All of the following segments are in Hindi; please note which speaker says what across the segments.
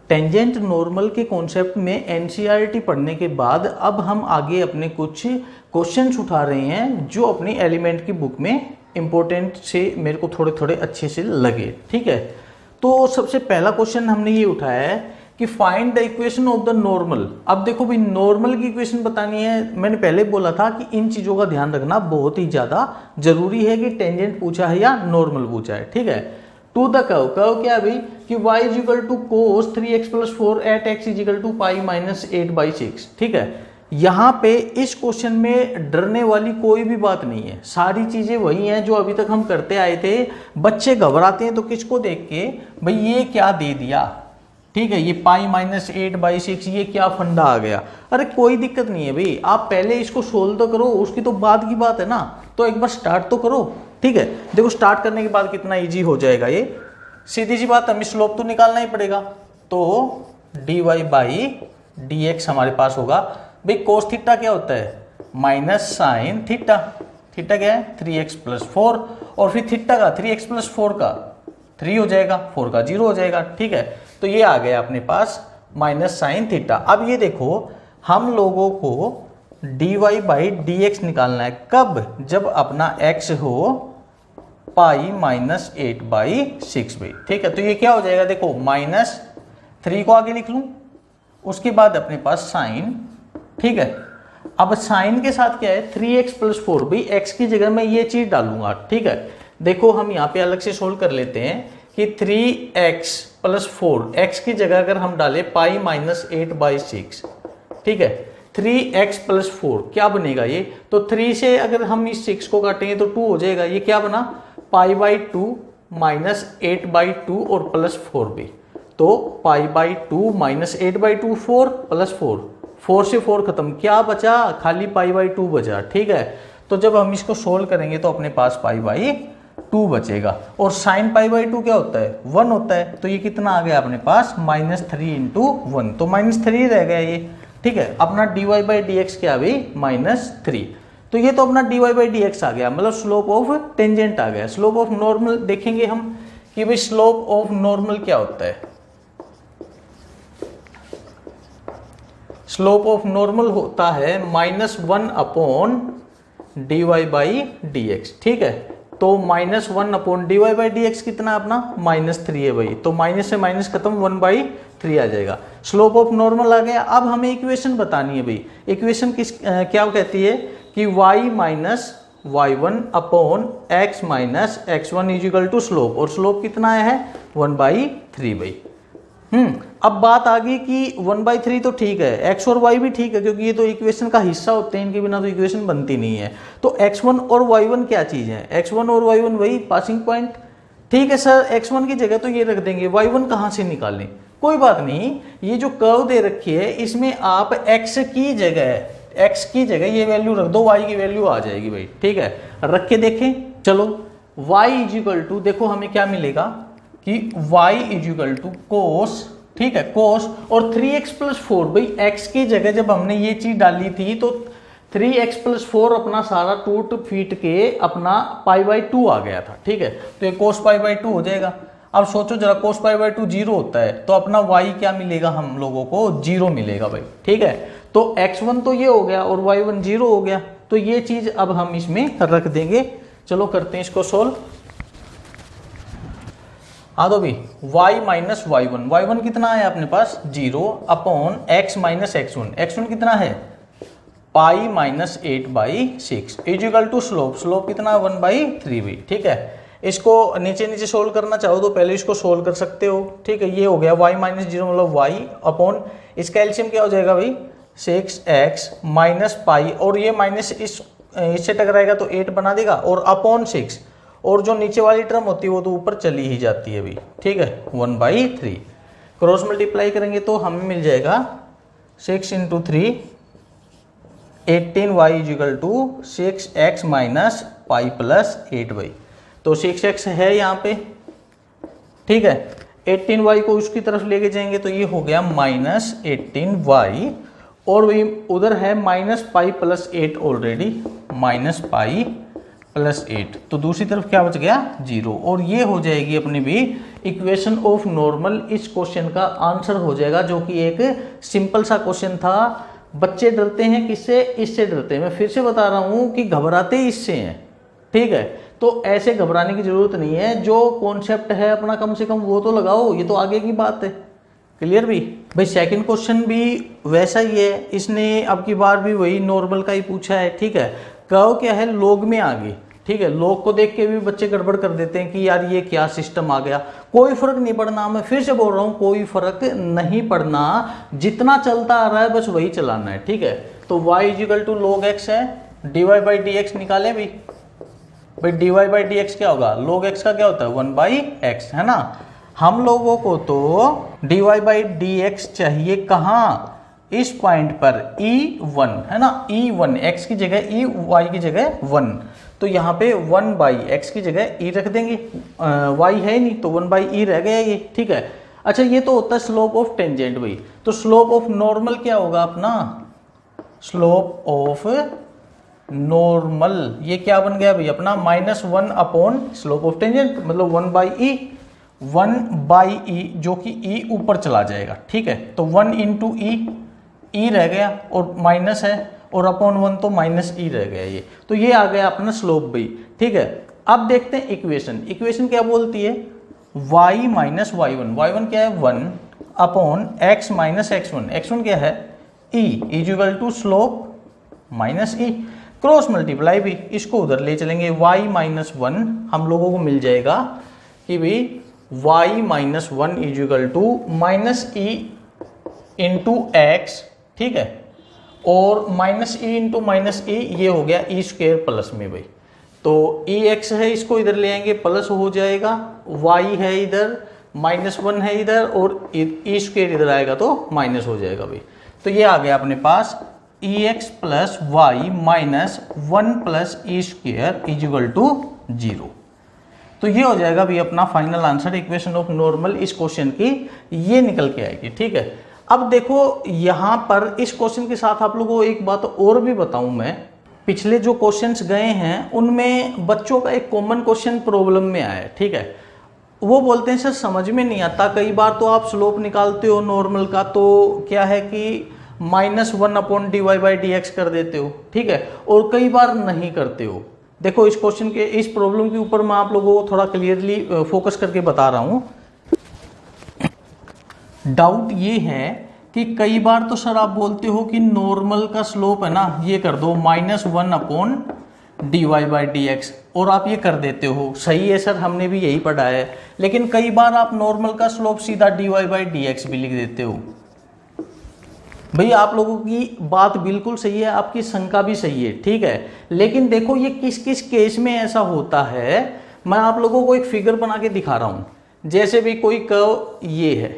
Speaker 1: टेंजेंट नॉर्मल के कॉन्सेप्ट में एनसीईआरटी पढ़ने के बाद अब हम आगे अपने कुछ क्वेश्चंस उठा रहे हैं जो अपनी एलिमेंट की बुक में इंपॉर्टेंट से मेरे को थोड़े थोड़े अच्छे से लगे। ठीक है, तो सबसे पहला क्वेश्चन हमने ये उठाया है कि find the equation of the normal. अब देखो भाई, नॉर्मल की इक्वेशन बतानी है। मैंने पहले बोला था कि इन चीज़ों का ध्यान रखना बहुत ही ज़्यादा जरूरी है कि टेंजेंट पूछा है या नॉर्मल पूछा है। ठीक है, टू द कर्व, कर्व क्या है भाई कि y is equal to cos 3x + 4 at x is equal to pi minus 8/6। ठीक है, यहाँ पे इस क्वेश्चन में डरने वाली कोई भी बात नहीं है, सारी चीजें वही हैं जो अभी तक हम करते आए थे। बच्चे घबराते हैं तो किसको देख के, भाई ये क्या दे दिया, ठीक है, ये पाई माइनस 8/6, ये क्या फंडा आ गया। अरे कोई दिक्कत नहीं है भाई, आप पहले इसको सोल्व तो करो, उसकी तो बाद की बात है ना, तो एक बार स्टार्ट तो करो। ठीक है, देखो स्टार्ट करने के बाद कितना इजी हो जाएगा ये, सीधी सी बात, हमें स्लोप तो निकालना ही पड़ेगा। तो dy/dx हमारे पास होगा भाई, कोस थीटा क्या होता है माइनस साइन थीटा, थीटा क्या है 3x + 4, और फिर थीटा का 3x + 4 का 3 हो जाएगा, 4 का 0 हो जाएगा। ठीक है, तो ये आ गया अपने पास माइनस साइन थीटा। अब ये देखो, हम लोगों को dy/dx निकालना है कब, जब अपना x हो पाई माइनस 8/6 भाई। ठीक है, तो ये क्या हो जाएगा, देखो -3 को आगे लिख लूं, उसके बाद अपने पास साइन। ठीक है, अब साइन के साथ क्या है 3x + 4 भाई, x की जगह मैं ये चीज डालूंगा। ठीक है, देखो हम यहाँ पे अलग से सोल्व कर लेते हैं कि 3x + 4, x की जगह अगर हम डालें पाई माइनस 8/6, ठीक है, 3x + 4 क्या बनेगा ये, तो 3 से अगर हम इस 6 को काटेंगे तो 2 हो जाएगा, ये क्या बना π/2 माइनस 8/2 और +4 भी, तो π/2 माइनस 8/2 4 +4, 4 से 4 खत्म, क्या बचा, खाली π/2 बचा। ठीक है, तो जब हम इसको सोल्व करेंगे तो अपने पास π/2 बचेगा, और साइन π/2 क्या होता है 1 होता है, तो ये कितना आ गया अपने पास -3 × 1, तो -3 रह गया ये। ठीक है, अपना dy/dx क्या भाई -3, तो ये तो अपना dy/dx आ गया, मतलब स्लोप ऑफ टेंजेंट आ गया। स्लोप ऑफ नॉर्मल देखेंगे हम कि भाई स्लोप ऑफ नॉर्मल क्या होता है। स्लोप ऑफ नॉर्मल होता है -1/dy/dx। ठीक है, तो -1/dy/dx कितना अपना -3 है भाई, तो माइनस से माइनस खत्म, 1/3 आ जाएगा। स्लोप ऑफ नॉर्मल आ गया। अब हमें इक्वेशन बतानी है भाई, इक्वेशन किस क्या कहती है कि y - y1/x - x1 is equal to slope, और स्लोप कितना है 1/3 भाई। अब बात आ गई कि 1/3 तो ठीक है, x और y भी ठीक है, क्योंकि ये तो इक्वेशन का हिस्सा होते हैं, इनके बिना तो इक्वेशन बनती नहीं है। तो x1 और y1 क्या चीज है, x1 और y1 वही पासिंग पॉइंट। ठीक है सर, x1 की जगह तो ये रख देंगे, y1 कहाँ से निकालें, कोई बात नहीं, ये जो कर्व दे रखी है इसमें आप x की जगह ये वैल्यू रख दो, y की वैल्यू आ जाएगी भाई। ठीक है, रख के देखें, चलो y इज इक्वल टू, देखो हमें क्या मिलेगा कि y इज इक्वल टू कोस, ठीक है, कोस और 3x + 4 भाई, x की जगह जब हमने ये चीज डाली थी तो 3x + 4 अपना सारा टूट फीट के अपना π/2 आ गया था। ठीक है, तो ये cos π/2 हो जाएगा। अब सोचो जरा, cos π/2 0 होता है, तो अपना y क्या मिलेगा, हम लोगों को 0 मिलेगा भाई। ठीक है, तो x1 तो ये हो गया और y1 0 हो गया, तो ये चीज अब हम इसमें रख देंगे। चलो करते हैं इसको सोल्व। हाँ, तो भाई y - y1 कितना है अपने पास 0/x - x1, x1 कितना है pi minus 8/6 is equal to slope कितना 1/3 भी। ठीक है, इसको नीचे सोल्व करना चाहो तो पहले इसको सोल्व कर सकते हो। ठीक है, ये हो गया y - 0 मतलब y अपॉन, इसका एलसीएम क्या हो जाएगा भाई 6x माइनस पाई, और ये माइनस इससे टकराएगा तो 8 बना देगा, और अपॉन 6, और जो नीचे वाली टर्म होती है वो तो ऊपर चली ही जाती है भाई। ठीक है, 1/3 क्रॉस मल्टीप्लाई करेंगे तो हमें मिल जाएगा 6 × 3 18y is equal to 6x minus pi plus 8 भाई, तो 6x है यहाँ पे। ठीक है, 18y को उसकी तरफ लेके जाएंगे तो ये हो गया -18y, और वही उधर है -पाई प्लस 8 ऑलरेडी, -पाई +8, तो दूसरी तरफ क्या बच गया 0, और ये हो जाएगी अपनी भी इक्वेशन ऑफ नॉर्मल। इस क्वेश्चन का आंसर हो जाएगा, जो कि एक सिंपल सा क्वेश्चन था। बच्चे डरते हैं किससे? इससे डरते हैं। मैं फिर से बता रहा हूं कि घबराते इससे हैं, ठीक है। तो ऐसे घबराने की जरूरत नहीं है, जो कॉन्सेप्ट है अपना कम से कम वो तो लगाओ, ये तो आगे की बात है। क्लियर भाई सेकंड क्वेश्चन भी वैसा ही है, इसने अब की बार भी वही नॉर्मल का ही पूछा है, ठीक है। कर्व क्या है, लॉग में आ गई, ठीक है। लॉग को देख के भी बच्चे गड़बड़ कर देते हैं कि यार ये क्या सिस्टम आ गया। कोई फर्क नहीं पड़ना, मैं फिर से बोल रहा हूँ, कोई फर्क नहीं पड़ना, जितना चलता आ रहा है बस वही चलाना है, ठीक है। तो y = log x है, dy/dx निकालें भाई dy/dx क्या होगा, log x का क्या होता है 1/x, है ना। हम लोगों को तो dy/dx चाहिए कहाँ, इस पॉइंट पर E1, है ना। E1 x की जगह E, y की जगह 1, तो यहाँ पे 1/x की जगह e रख देंगे, y है ही नहीं तो 1/e रह गया ये, ठीक है। अच्छा, ये तो होता है स्लोप ऑफ टेंजेंट भाई। तो स्लोप ऑफ नॉर्मल क्या होगा अपना, स्लोप ऑफ नॉर्मल ये क्या बन गया भाई अपना -1 अपॉन स्लोप ऑफ टेंजेंट, मतलब 1/e, 1/e जो कि e ऊपर चला जाएगा, ठीक है। तो 1 × e रह गया और माइनस है, और अपॉन 1 तो -e रह गया ये, तो ये आ गया अपना स्लोप भाई, ठीक है। अब देखते हैं इक्वेशन क्या बोलती है, y - y1 क्या है 1 अपॉन x - x1 क्या है e = slope -e, cross multiply भी, इसको उधर ले चलेंगे, y - 1 हम लोगों को मिल जाएगा कि भाई y - 1 -e × x, ठीक है। और -e × -e ये हो गया e² प्लस में भाई, तो ex है, इसको इधर ले आएंगे, प्लस हो जाएगा, y है इधर, -1 है इधर, और e² इधर आएगा तो माइनस हो जाएगा भाई। तो ये आ गया अपने पास ex + y - 1 + e² = 0। तो ये हो जाएगा भाई अपना final answer, equation of normal इस क्वेश्चन की ये निकल के आएगी, ठीक है। अब देखो यहाँ पर इस क्वेश्चन के साथ आप लोगों को एक बात और भी बताऊं मैं, पिछले जो क्वेश्चंस गए हैं उनमें बच्चों का एक कॉमन क्वेश्चन प्रॉब्लम में आया है, ठीक है। वो बोलते हैं सर समझ में नहीं आता, कई बार तो आप स्लोप निकालते हो नॉर्मल का तो क्या है कि -1 अपॉन dy/dx कर देते हो, ठीक है, और कई बार नहीं करते हो। देखो इस क्वेश्चन के, इस प्रॉब्लम के ऊपर मैं आप लोगों को थोड़ा क्लियरली फोकस करके बता रहा हूँ। डाउट ये है कि कई बार तो सर आप बोलते हो कि नॉर्मल का स्लोप है ना, ये कर दो -1 अपॉन dy/dx, और आप ये कर देते हो, सही है सर, हमने भी यही पढ़ा है। लेकिन कई बार आप नॉर्मल का स्लोप सीधा dy/dx भी लिख देते हो। भाई आप लोगों की बात बिल्कुल सही है, आपकी शंका भी सही है, ठीक है। लेकिन देखो ये किस किस केस में ऐसा होता है, मैं आप लोगों को एक फिगर बना के दिखा रहा हूं। जैसे भी कोई कर्व ये है,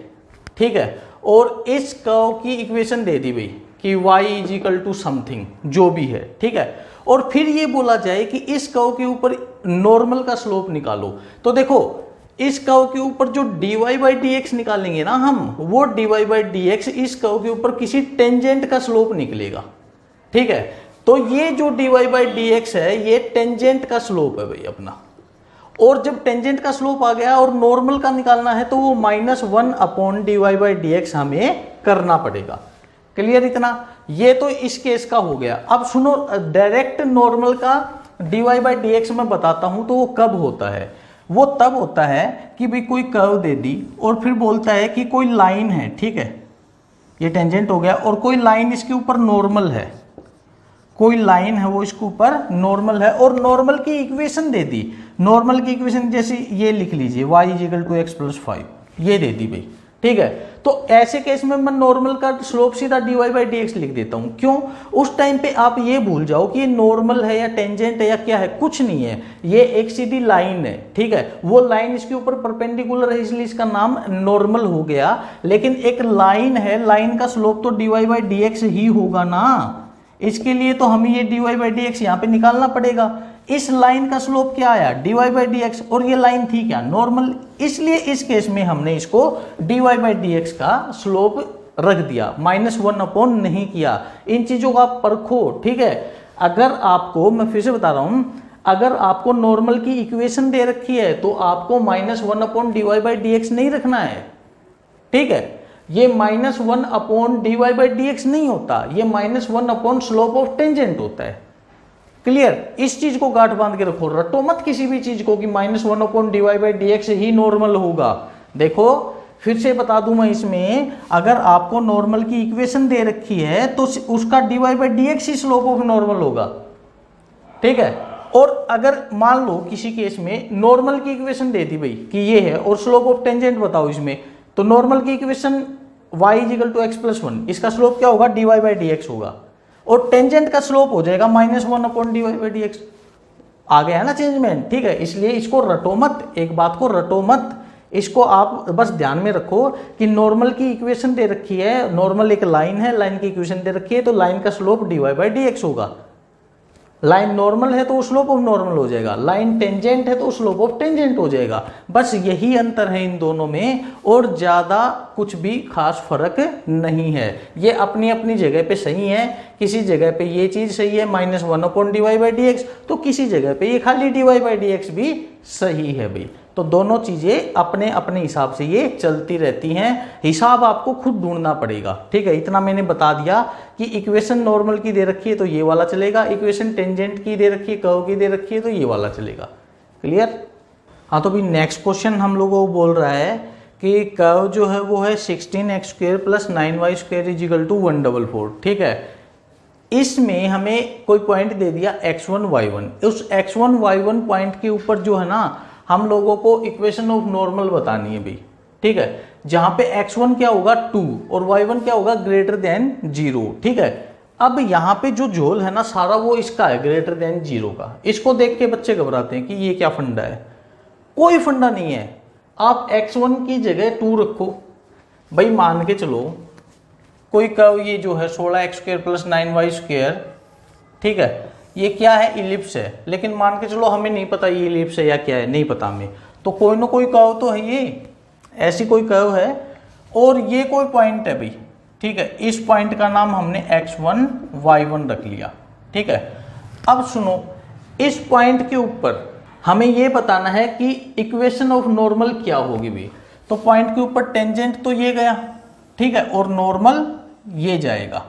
Speaker 1: ठीक है, और इस कर्व की इक्वेशन दे दी भाई कि y = समथिंग जो भी है, ठीक है, और फिर ये बोला जाए कि इस कर्व के ऊपर नॉर्मल का स्लोप निकालो। तो देखो इस कर्व के ऊपर जो dy/dx निकालेंगे ना हम, वो dy/dx इस कर्व के ऊपर किसी टेंजेंट का स्लोप निकलेगा, ठीक है। तो ये जो dy/dx है ये टेंजेंट का स्लोप है भाई अपना, और जब टेंजेंट का स्लोप आ गया और नॉर्मल का निकालना है तो वो -1 अपॉन dy/dx हमें करना पड़ेगा। क्लियर इतना, ये तो इस केस का हो गया। अब सुनो, डायरेक्ट नॉर्मल का dy/dx मैं बताता हूं तो वो कब होता है, वो तब होता है कि भाई कोई कर्व दे दी और फिर बोलता है कि कोई लाइन है, ठीक है, ये टेंजेंट हो गया, और कोई लाइन इसके ऊपर नॉर्मल है, कोई लाइन है वो इसके ऊपर नॉर्मल है, और नॉर्मल की इक्वेशन दे दी। नॉर्मल की इक्वेशन जैसे ये लिख लीजिए y = x + 5, ये दे दी भाई, ठीक है। तो ऐसे केस में मैं नॉर्मल का स्लोप सीधा dy/dx लिख देता हूं। क्यों? उस टाइम पे आप ये भूल जाओ कि ये नॉर्मल है या टेंजेंट है या क्या है, कुछ नहीं है, ये एक सीधी लाइन है, ठीक है। वो लाइन इसके ऊपर परपेंडिकुलर है इसलिए इसका नाम नॉर्मल हो गया, लेकिन एक लाइन है, लाइन का स्लोप तो dy/dx ही होगा ना। इसके लिए तो हमें ये dy/dx यहाँ पे निकालना पड़ेगा। इस लाइन का स्लोप क्या आया dy/dx, और ये लाइन थी क्या नॉर्मल, इसलिए इस केस में हमने इसको dy/dx का स्लोप रख दिया, -1 अपॉन नहीं किया। इन चीजों को आप परखो, ठीक है। अगर आपको, मैं फिर से बता रहा हूं, अगर आपको नॉर्मल की इक्वेशन दे रखी है तो आपको -1/dy/dx नहीं रखना है, ठीक है। ये -1/dy/dx नहीं होता, ये -1 स्लोप ऑफ टेंजेंट होता है। क्लियर, इस चीज को गांठ बांध के रखो, रटो मत किसी भी चीज को कि -1/dy/dx ही नॉर्मल होगा। देखो फिर से बता दूं मैं, इसमें अगर आपको नॉर्मल की इक्वेशन दे रखी है तो उसका dy/dx he slope of normal होगा, ठीक है। और अगर मान लो किसी केस में नॉर्मल की इक्वेशन दे दी भाई कि ये है और स्लोप ऑफ टेंजेंट बताओ इसमें, तो नॉर्मल की इक्वेशन y = x+1, इसका स्लोप क्या होगा, dy/dx होगा, और टेंजेंट का स्लोप हो जाएगा -1/dy/dx। आ गया है ना चेंजमेंट, ठीक है। इसलिए इसको रटो मत, एक बात को रटो मत, इसको आप बस ध्यान में रखो कि नॉर्मल की इक्वेशन दे रखी है, नॉर्मल एक लाइन है, लाइन की इक्वेशन दे रखी है, तो लाइन का स्लोप dy/dx होगा। लाइन नॉर्मल है तो वो स्लोप ऑफ नॉर्मल हो जाएगा, लाइन टेंजेंट है तो स्लोप ऑफ टेंजेंट हो जाएगा। बस यही अंतर है इन दोनों में, और ज्यादा कुछ भी खास फर्क नहीं है। ये अपनी अपनी जगह पे सही है, किसी जगह पे ये चीज सही है -1/dy/dx, तो किसी जगह पे ये खाली dy/dx भी सही है भाई। तो दोनों चीजें अपने अपने हिसाब से ये चलती रहती हैं, हिसाब आपको खुद ढूंढना पड़ेगा, ठीक है। इतना मैंने बता दिया कि इक्वेशन नॉर्मल की दे रखी है तो ये वाला चलेगा, इक्वेशन टेंजेंट की दे रखी है, कर्व की दे रखी है तो ये वाला चलेगा। क्लियर। हाँ, तो भी नेक्स्ट क्वेश्चन हम लोगों को बोल रहा है कि कर्व जो है वो है 16x² + 9y² = 144, ठीक है। इसमें हमें कोई पॉइंट दे दिया x1 y1, उस x1 y1 पॉइंट के ऊपर जो है ना हम लोगों को इक्वेशन ऑफ नॉर्मल बतानी है भाई, ठीक है। जहां पे x1 क्या होगा 2 और y1 क्या होगा >0, ठीक है। अब यहाँ पे जो झोल है ना सारा वो इसका है >0 का। इसको देख के बच्चे घबराते हैं कि ये क्या फंडा है, कोई फंडा नहीं है। आप x1 की जगह 2 रखो भाई, मान के चलो कोई कर्व ये जो है 16x² + 9y², ठीक है, ये क्या है, इलिप्स है। लेकिन मान के चलो हमें नहीं पता ये इलिप्स है या क्या है, नहीं पता हमें, तो कोई ना कोई कर्व तो है, ये ऐसी कोई कर्व है और ये कोई पॉइंट है भाई, ठीक है। इस पॉइंट का नाम हमने x1 y1 रख लिया, ठीक है। अब सुनो, इस पॉइंट के ऊपर हमें ये बताना है कि इक्वेशन ऑफ नॉर्मल क्या होगी भाई। तो पॉइंट के ऊपर टेंजेंट तो ये गया, ठीक है, और नॉर्मल ये जाएगा।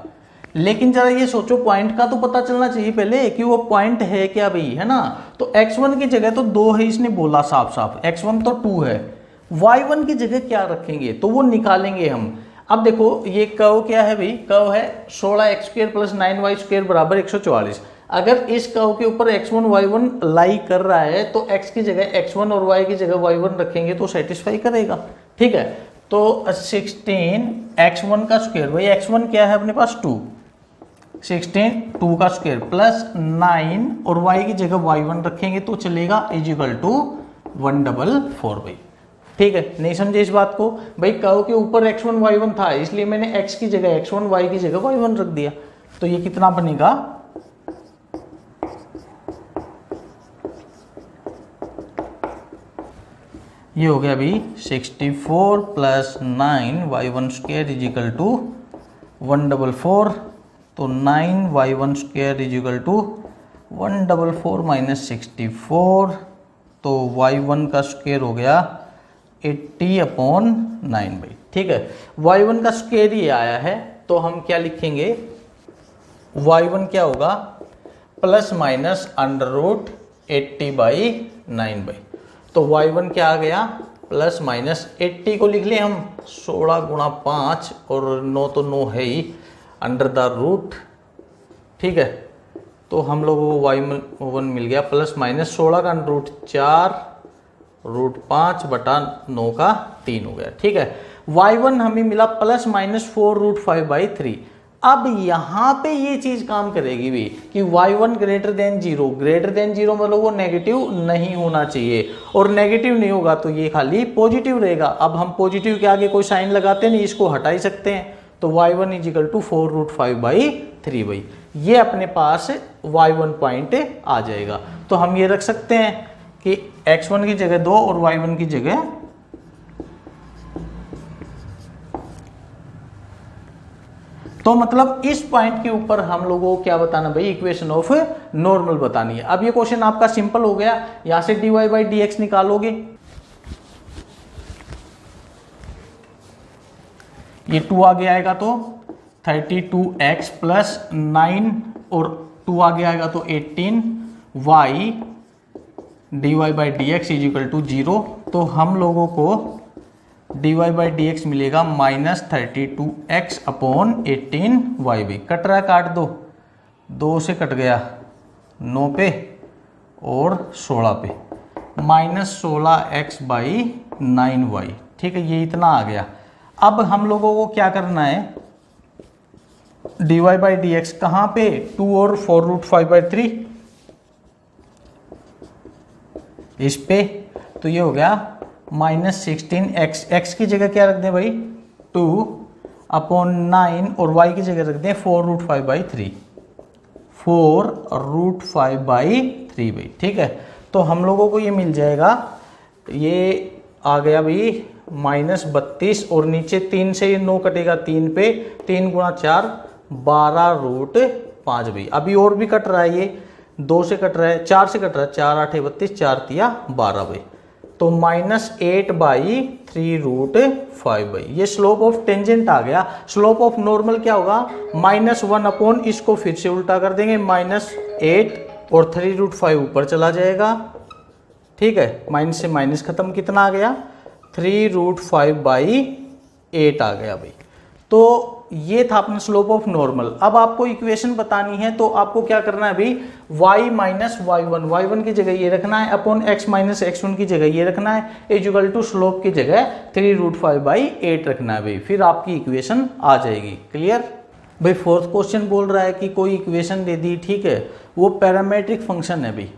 Speaker 1: लेकिन जरा ये सोचो, पॉइंट का तो पता चलना चाहिए पहले कि वो पॉइंट है क्या भाई, है ना। तो x1 की जगह तो 2 है, इसने बोला साफ साफ, x1 तो 2 है, y1 की जगह क्या रखेंगे तो वो निकालेंगे हम। अब देखो ये कर्व क्या है भाई, कर्व है 16x² + 9y² = 144। अगर इस कर्व के ऊपर x1 y1 लाई कर रहा है तो x की जगह x1 और y की जगह y1 रखेंगे तो सेटिस्फाई करेगा, ठीक है। तो 16x1 का स्क्वायर, भाई x1 क्या है अपने पास 2, 16 2 का स्क्वायर प्लस 9 और y की जगह y1 रखेंगे तो चलेगा = 144 भाई, ठीक है। नहीं समझे इस बात को भाई, कर्व के ऊपर x1 y1 था इसलिए मैंने x की जगह x1 y की जगह y1 रख दिया। तो ये कितना बनेगा, ये हो गया अभी 64 + 9y1² = 144। तो 9y1² = 144 - 64, तो y1 का स्क्वायर हो गया 80/9 भाई, ठीक है। y1 का स्क्वायर ये आया है तो हम क्या लिखेंगे, y1 क्या होगा ±√80/9 भाई। तो y1 क्या आ गया ±80 को लिख ले हम 16 × 5 और 9 तो 9 है ही √, ठीक है। तो हम लोगों को y1 मिल गया ±16 का √4 √5/9 का 3 हो गया, ठीक है। y1 हमें मिला ±4√5/3। अब यहां पे ये चीज काम करेगी भी कि y1 > 0 मतलब वो नेगेटिव नहीं होना चाहिए, और नेगेटिव नहीं होगा तो ये खाली पॉजिटिव रहेगा। अब हम पॉजिटिव के आगे कोई साइन लगाते नहीं, इसको हटा ही सकते हैं। तो y1 = 4√5/3 भाई, ये अपने पास y1 पॉइंट आ जाएगा। तो हम ये रख सकते हैं कि x1 की जगह 2 और y1 की जगह तो मतलब इस पॉइंट के ऊपर हम लोगों को क्या बताना भाई, इक्वेशन ऑफ नॉर्मल बतानी है। अब ये क्वेश्चन आपका सिंपल हो गया, यहां से dy बाई डी एक्स निकालोगे, ये 2 आगे आएगा तो 32x प्लस 9 और 2 आगे आएगा तो 18y dy by d x is equal to 0। तो हम लोगों को dy बाई डी एक्स मिलेगा -32x अपॉन 18y भी। कट रहा है, काट दो, 2 से कट गया 9 पे और 16 पे, -16x बाई 9y। ठीक है, ये इतना आ गया। अब हम लोगों को क्या करना है, dy बाई डी एक्स कहाँ पे, 2 और 4√5/3 इस पे, तो ये हो गया -16x, x की जगह क्या रख दें भाई 2 अपॉन 9 और y की जगह रख दें 4√5/3, 4√5/3 भाई। ठीक है, तो हम लोगों को ये मिल जाएगा, ये आ गया भाई -32 और नीचे 3 से ये 9 कटेगा 3 पे, 3 गुणा 4 12√5 भाई। अभी और भी कट रहा है, ये 2 से कट रहा है, 4 से कट रहा है, 4 8 32, 4 तिया 12 भाई। तो -8/3√5 भाई। ये स्लोप ऑफ टेंजेंट आ गया। स्लोप ऑफ नॉर्मल क्या होगा, -1 अपॉन, इसको फिर से उल्टा कर देंगे, -8 और 3√5 ऊपर चला जाएगा। ठीक है, माइनस से माइनस खत्म, कितना आ गया 3√5/8 आ गया भाई। तो ये था अपना स्लोप ऑफ नॉर्मल। अब आपको इक्वेशन बतानी है, तो आपको क्या करना है भाई, y माइनस y1 की जगह ये रखना है, अपॉन x माइनस x1 की जगह ये रखना है, इक्वल टू स्लोप की जगह 3√5/8 रखना है भाई। फिर आपकी इक्वेशन आ जाएगी। क्लियर भाई। फोर्थ क्वेश्चन बोल रहा है कि कोई इक्वेशन दे दी, ठीक है, वो पैरामेट्रिक फंक्शन है भाई,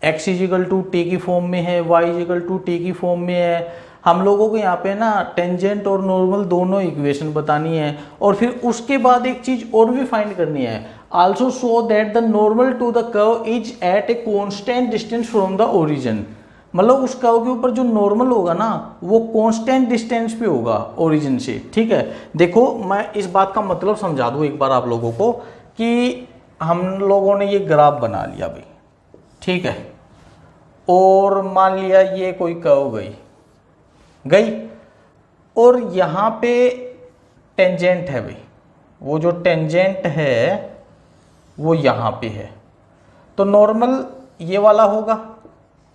Speaker 1: x इजिकल टू टी की फॉर्म में है, y इजिकल टू टी की फॉर्म में है। हम लोगों को यहाँ पे ना टेंजेंट और नॉर्मल दोनों इक्वेशन बतानी है, और फिर उसके बाद एक चीज और भी फाइंड करनी है, also show that the normal to the curve is at a constant distance from the origin. मतलब उस कर्व के ऊपर जो नॉर्मल होगा ना, वो कांस्टेंट डिस्टेंस पे होगा ओरिजिन से। ठीक है, देखो मैं इस बात का मतलब समझा दूं एक बार आप लोगों को, कि हम लोगों ने ये ग्राफ बना लिया भाई, ठीक है, और मान लिया ये कोई कर्व गई और यहाँ पे टेंजेंट है भाई, वो जो टेंजेंट है वो यहाँ पे है, तो नॉर्मल ये वाला होगा।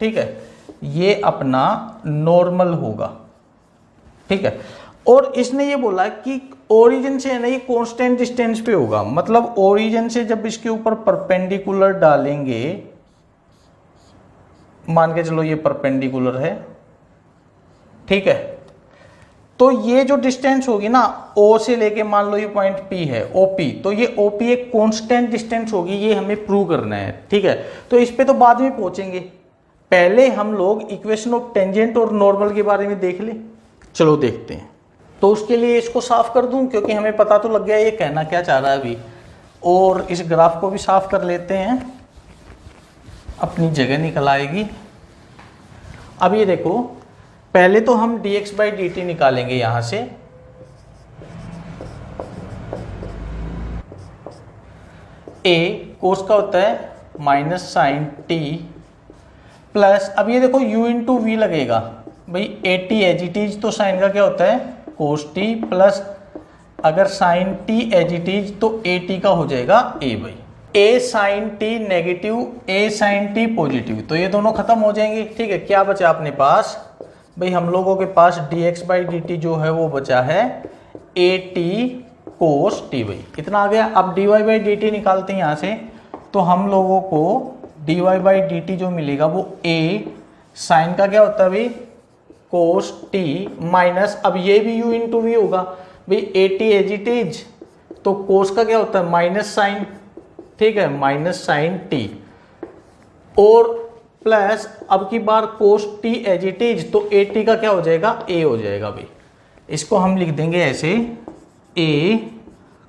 Speaker 1: ठीक है, ये अपना नॉर्मल होगा। ठीक है, और इसने ये बोला कि ओरिजिन से है ना ये कांस्टेंट डिस्टेंस पे होगा, मतलब ओरिजिन से जब इसके ऊपर परपेंडिकुलर डालेंगे, मान के चलो ये परपेंडिकुलर है, ठीक है, तो ये जो डिस्टेंस होगी ना O से लेके, मान लो ये पॉइंट P है OP, तो ये OP एक कांस्टेंट डिस्टेंस होगी, ये हमें प्रूव करना है। ठीक है, तो इस पे तो बाद में पहुंचेंगे, पहले हम लोग इक्वेशन ऑफ टेंजेंट और नॉर्मल के बारे में देख ले। चलो देखते हैं। तो उसके लिए इसको साफ कर दूं, क्योंकि हमें पता तो लग गया ये कहना क्या चाह रहा है अभी, और इस ग्राफ को भी साफ कर लेते हैं, अपनी जगह निकल आएगी। अब ये देखो, पहले तो हम dx बाई dt निकालेंगे यहां से, a कोस का होता है माइनस साइन t प्लस, अब ये देखो u इंटू वी लगेगा भाई, at एज इट इज, तो साइन का क्या होता है कोस t प्लस, अगर sine t as it is तो at का हो जाएगा a भाई, a sine t negative, a sine t positive, तो ये दोनों खत्म हो जाएंगे। ठीक है, क्या बचा अपने पास भाई, हम लोगों के पास dx बाई dt जो है वो बचा है at कोस t भाई, कितना आ गया। अब dy बाई dt निकालते हैं यहाँ से, तो हम लोगों को dy बाई dt जो मिलेगा वो a साइन का क्या होता है भाई कोस t माइनस, अब ये भी u इंटू वी होगा भाई, at एज इट इज, तो कोस का क्या होता है माइनस साइन, ठीक है, माइनस साइन t, और प्लस अब की बार कोस t एज इट इज, तो at का क्या हो जाएगा a हो जाएगा भाई। इसको हम लिख देंगे ऐसे, a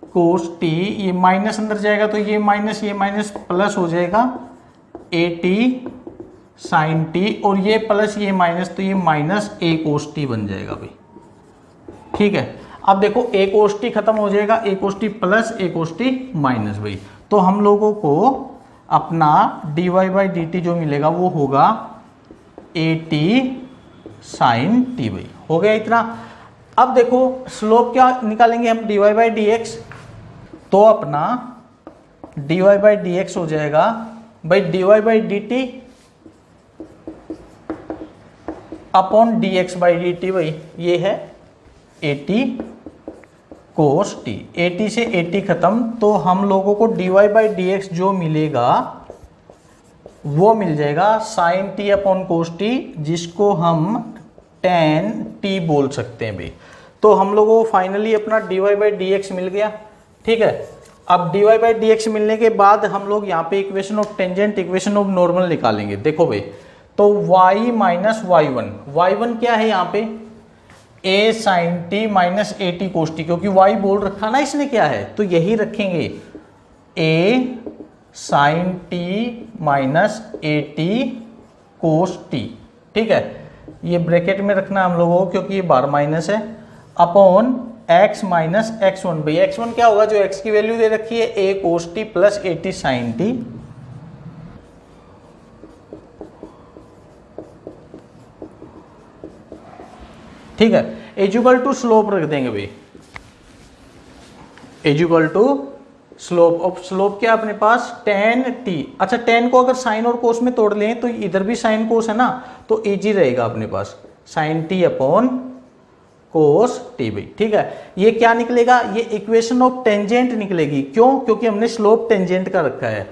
Speaker 1: कोस t, ये माइनस अंदर जाएगा तो ये माइनस प्लस हो जाएगा at साइन t, और ये प्लस ये माइनस, तो ये माइनस a कोस t बन जाएगा भाई। ठीक है, अब देखो ए कोस टी खत्म हो जाएगा, ए कोस टी प्लस ए कोस टी माइनस भाई, तो हम लोगों को अपना dy बाई डी टी जो मिलेगा वो होगा ए टी साइन टी भाई। हो गया इतना। अब देखो स्लोप क्या निकालेंगे हम, dy बाई डी एक्स, तो अपना dy बाई डी एक्स हो जाएगा भाई dy by D T upon D x by D T भाई, ये है ए t cos T, A T से ए टी खत्म, तो हम लोगों को dy बाई डी एक्स जो मिलेगा वो मिल जाएगा sine T upon cos t, जिसको हम टेन टी बोल सकते हैं भाई। तो हम लोगों को फाइनली अपना dy बाई डी एक्स मिल गया। ठीक है, अब dy बाई डी एक्स मिलने के बाद हम लोग यहाँ पे equation of tangent, equation of normal निकालेंगे। देखो भाई, तो y माइनस वाई वन क्या है यहाँ पे, a sine t minus a t cos t, क्योंकि y बोल रखा ना इसने क्या है, तो यही रखेंगे a sine t minus a t cos t. ठीक है, ये ब्रैकेट में रखना हम लोगों को क्योंकि ये बार माइनस है, upon x minus x one. भाई एक्स वन क्या होगा, जो x की वैल्यू दे रखी है a cos t plus a T sine t, ठीक है, इक्वल टू स्लोप रख देंगे भाई, equal to slope. Of slope क्या अपने पास टेन टी। अच्छा, टेन को अगर साइन और कोस में तोड़ लें तो इधर भी साइन कोस है ना, तो इजी रहेगा अपने पास sine T upon cos T भाई। ठीक है, ये क्या निकलेगा, ये इक्वेशन ऑफ टेंजेंट निकलेगी। क्यों, क्योंकि हमने स्लोप टेंजेंट का रखा है।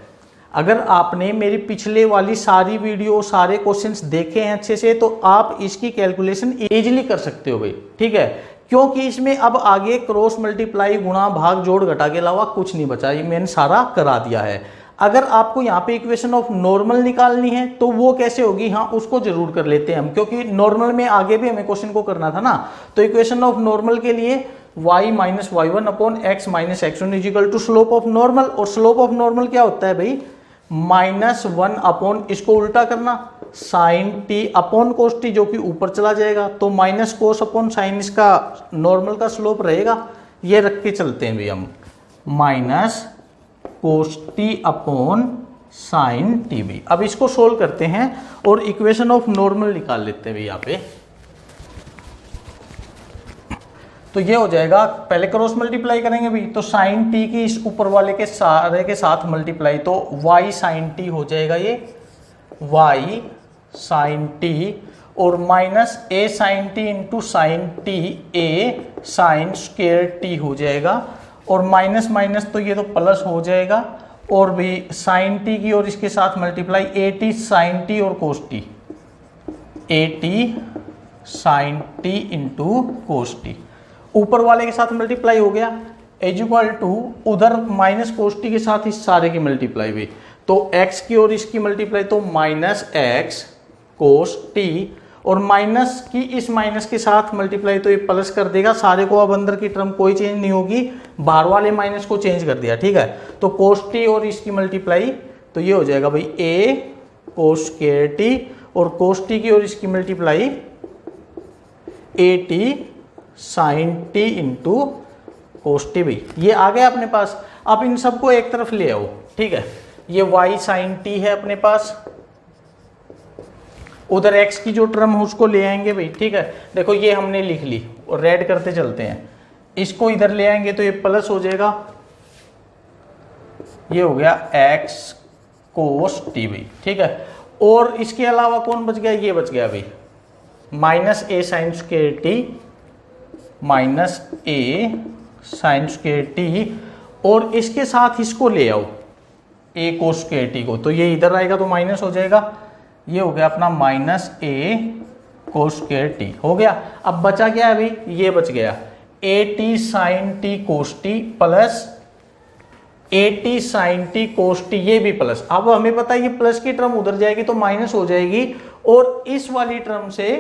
Speaker 1: अगर आपने मेरी पिछले वाली सारी वीडियो, सारे क्वेश्चंस देखे हैं अच्छे से, तो आप इसकी कैलकुलेशन इजीली कर सकते हो भाई। ठीक है, क्योंकि इसमें अब आगे क्रॉस मल्टीप्लाई, गुणा, भाग, जोड़, घटा के अलावा कुछ नहीं बचा, ये मैंने सारा करा दिया है। अगर आपको यहाँ पे इक्वेशन ऑफ नॉर्मल निकालनी है तो वो कैसे होगी, हाँ उसको जरूर कर लेते हैं हम, क्योंकि नॉर्मल में आगे भी हमें क्वेश्चन को करना था ना। तो इक्वेशन ऑफ नॉर्मल के लिए y minus y one upon x minus x one is equal to slope of normal, और स्लोप ऑफ नॉर्मल क्या होता है भाई, माइनस वन अपॉन, इसको उल्टा करना, sine T upon cos t, जो कि ऊपर चला जाएगा, तो माइनस कोस अपॉन साइन, इसका नॉर्मल का स्लोप रहेगा। ये रख के चलते हैं भाई हम, minus cos t upon sine t भी। अब इसको सोल्व करते हैं और इक्वेशन ऑफ नॉर्मल निकाल लेते हैं भाई यहाँ पे। तो ये हो जाएगा, पहले क्रॉस मल्टीप्लाई करेंगे भाई, तो साइन टी की इस ऊपर वाले के सारे के साथ मल्टीप्लाई, तो y साइन टी हो जाएगा ये y साइन टी, और minus a sine T into sine t a sine square t हो जाएगा, और माइनस माइनस तो ये तो प्लस हो जाएगा, और भी साइन टी की और इसके साथ multiply A T sine T और cos T, A T sine T into cos T, ऊपर वाले के साथ मल्टीप्लाई हो गया, एज इक्वल टू उधर माइनस कोस टी के साथ इस सारे की मल्टीप्लाई हुई, तो x की और इसकी मल्टीप्लाई, तो माइनस एक्स कोस टी, और माइनस की इस माइनस के साथ मल्टीप्लाई, तो ये प्लस कर देगा सारे को। अब अंदर की टर्म कोई चेंज नहीं होगी, बाहर वाले माइनस को चेंज कर दिया। ठीक है, तो कोस टी और इसकी मल्टीप्लाई, तो ये हो जाएगा भाई a कोस स्क्वायर टी, और कोस टी की और इसकी multiply A T sine T into cos T भाई। ये आ गया अपने पास। अब इन सबको एक तरफ ले आओ। ठीक है, ये y साइन टी है अपने पास, उधर x की जो टर्म है उसको ले आएंगे भाई। ठीक है, देखो ये हमने लिख ली और रेड करते चलते हैं, इसको इधर ले आएंगे तो ये प्लस हो जाएगा, ये हो गया x कोस टी भाई। ठीक है, और इसके अलावा कौन बच गया, ये बच गया भाई minus a sine square T minus a sine square T, और इसके साथ इसको ले आओ a कोस स्क्वायर टी को, तो ये इधर आएगा तो माइनस हो जाएगा, ये हो गया अपना minus a cos square t हो गया। अब बचा क्या है भाई, ये बच गया a T sine t cos t plus a T sine t cos t, ये भी प्लस। अब हमें पता है ये प्लस की टर्म उधर जाएगी तो माइनस हो जाएगी, और इस वाली टर्म से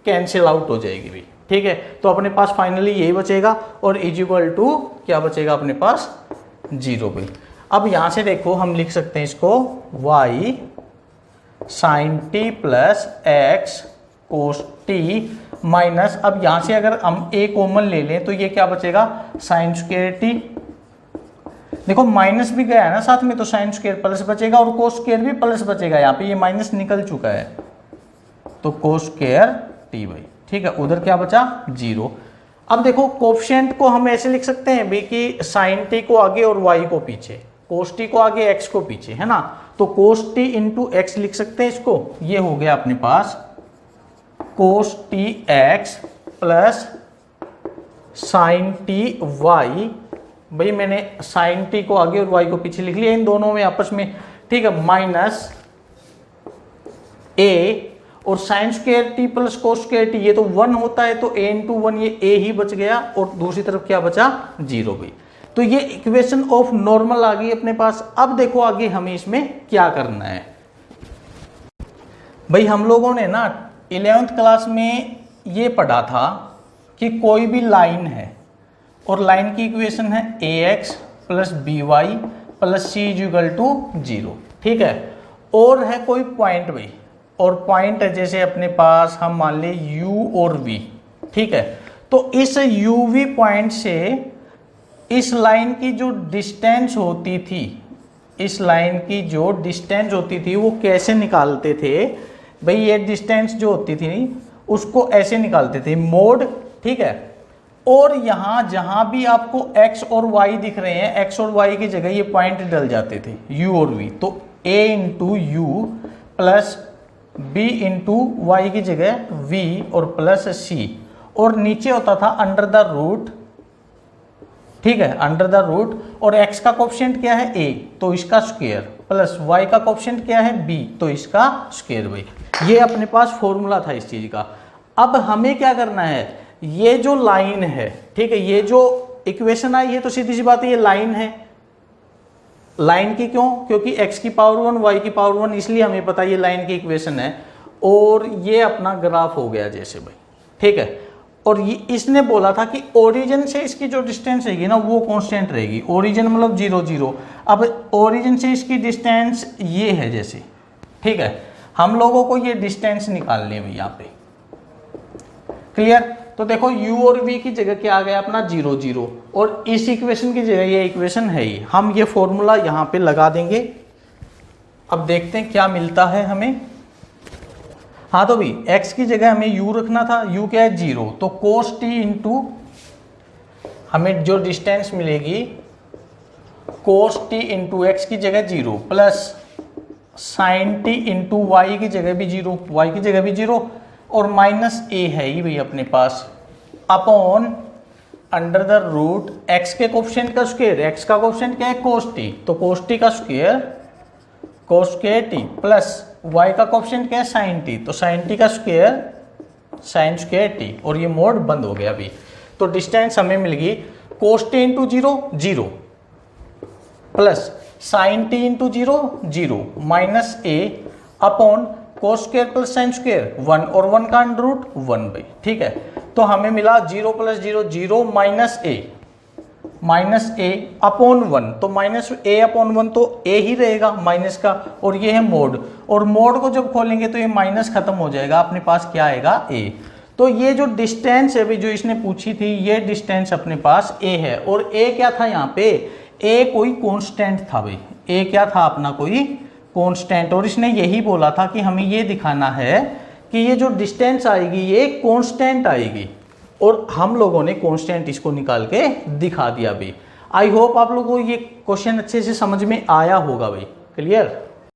Speaker 1: कैंसिल आउट हो जाएगी भी। ठीक है, तो अपने पास फाइनली यही बचेगा, और इज इक्वल टू क्या बचेगा अपने पास, 0 भी। अब यहां से देखो हम लिख सकते हैं इसको y sine T plus X cos T minus, अब यहाँ से अगर हम a कॉमन ले लें तो ये क्या बचेगा, साइन स्क्वायर टी। देखो माइनस भी गया है ना साथ में, तो साइन स्क्वायर प्लस बचेगा और कोस स्क्वायर भी प्लस बचेगा। यहाँ पे ये माइनस निकल चुका है तो कोस स्क्वायर टी भाई, ठीक है। उधर क्या बचा, 0। अब देखो कोफिशिएंट को हम ऐसे लिख सकते हैं भी कि साइन टी को आगे और वाई को पीछे, कोस टी को आगे एक्स को पीछे, है ना। तो कोस टी इंटू एक्स लिख सकते हैं इसको। ये हो गया अपने पास cos T X plus sine T Y. भाई मैंने साइन टी को आगे और वाई को पीछे लिख लिया इन दोनों में आपस में, ठीक है। माइनस ए और sign square T plus cos square T, ये तो 1 होता है तो a इंटू 1, ये a ही बच गया और दूसरी तरफ क्या बचा, 0 भाई। तो ये इक्वेशन ऑफ नॉर्मल आ गई अपने पास। अब देखो आगे हमें इसमें क्या करना है। भाई हम लोगों ने ना 11th क्लास में ये पढ़ा था कि कोई भी लाइन है और लाइन की इक्वेशन है ax plus b y plus c equal to 0, ठीक है। और है कोई पॉइंट भाई, और पॉइंट है जैसे अपने पास हम मान ले u और v, ठीक है। तो इस uv पॉइंट से इस लाइन की जो डिस्टेंस होती थी, इस लाइन की जो डिस्टेंस होती थी वो कैसे निकालते थे भाई, ये डिस्टेंस जो होती थी उसको ऐसे निकालते थे मोड, ठीक है। और यहाँ जहाँ भी आपको x और y दिख रहे हैं, x और y की जगह ये पॉइंट डल जाते थे u और v, तो a into u plus b into y की जगह v और प्लस c, और नीचे होता था अंडर द रूट, ठीक है, अंडर द रूट। और x का कोफिशिएंट क्या है a, तो इसका स्क्वायर, प्लस y का कोफिशिएंट क्या है b, तो इसका स्क्वायर भाई। ये अपने पास फॉर्मूला था इस चीज का। अब हमें क्या करना है, ये जो लाइन है, ठीक है, ये जो इक्वेशन आई है तो सीधी सी बात है ये लाइन है। लाइन की क्यों, क्योंकि x की पावर 1 y की पावर 1, इसलिए हमें पता है ये लाइन की इक्वेशन है। और ये अपना ग्राफ हो गया जैसे भाई, ठीक है। और ये इसने बोला था कि ओरिजिन से इसकी जो डिस्टेंस रहेगी ना वो कांस्टेंट रहेगी। ओरिजिन मतलब 0 0। अब ओरिजिन से इसकी डिस्टेंस ये है जैसे, ठीक है। हम लोगों को ये डिस्टेंस निकालनी है भाई यहाँ पे, क्लियर। तो देखो u और v की जगह क्या आ गया अपना 0 0, और इस इक्वेशन की जगह ये इक्वेशन है ही। हम ये फॉर्मूला यहाँ पे लगा देंगे। अब देखते हैं क्या मिलता है हमें। हाँ तो भाई x की जगह हमें u रखना था, u क्या है 0, तो cos t इंटू हमें जो डिस्टेंस मिलेगी cos t इंटू एक्स की जगह 0 plus sine t into y की जगह भी 0, y की जगह भी 0, और माइनस a है ही भाई अपने पास, upon under the root x के कोफिशिएंट का स्क्वायर। x का कोफिशिएंट क्या है cos t, तो cos t का square cos square t, plus y का कोफिशिएंट क्या है sin t, तो sin t का स्क्वायर sin स्क्वायर t, और ये मोड बंद हो गया अभी। तो डिस्टेंस हमें मिल गई cos t into 0 0 plus sin t into 0 0 minus a upon cos square plus sine square 1, और 1 का अंडर रूट 1 भाई, ठीक है। तो हमें मिला 0 प्लस 0 0 माइनस a अपॉन 1, तो माइनस a अपॉन 1 तो a ही रहेगा माइनस का, और ये है मोड, और मोड को जब खोलेंगे तो ये माइनस खत्म हो जाएगा, अपने पास क्या आएगा a। तो ये जो डिस्टेंस है भाई जो इसने पूछी थी, ये डिस्टेंस अपने पास a है। और a क्या था यहाँ पे, a कोई कॉन्स्टेंट था भाई, a क्या था अपना कोई कांस्टेंट। और इसने यही बोला था कि हमें ये दिखाना है कि ये जो डिस्टेंस आएगी ये कांस्टेंट आएगी, और हम लोगों ने कांस्टेंट इसको निकाल के दिखा दिया भाई। आई होप आप लोगों को ये क्वेश्चन अच्छे से समझ में आया होगा भाई, क्लियर।